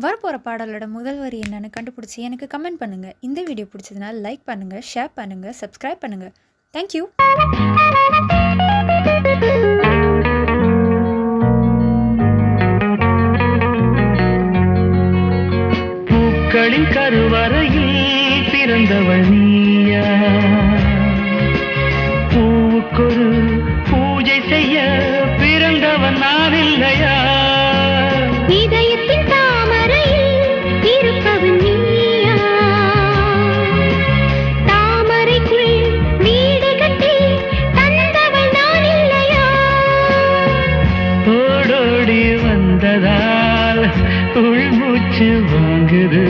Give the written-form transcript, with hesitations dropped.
வரப்போகிற பாடலோட முதல் வரி என்னன்னு கண்டுபிடிச்சி எனக்கு கமெண்ட் பண்ணுங்கள். இந்த வீடியோ பிடிச்சதுனா லைக் பண்ணுங்கள், ஷேர் பண்ணுங்கள், சப்ஸ்கிரைப் பண்ணுங்கள். தேங்க்யூ. பூக்களின் கருவறையில் பிறந்தவள் நீயா? பூவுக்கொரு பூஜை செய்ய பிறந்தவன் நான் இல்லையா? இதயத்தின் தாமரையில் இருப்பவன் நீயா? தாமரைக்குள் வீடு கட்டி தந்தவள் நான் இல்லையா? ஓடோடி வந்ததால் உள்மூச்சு வாங்குது.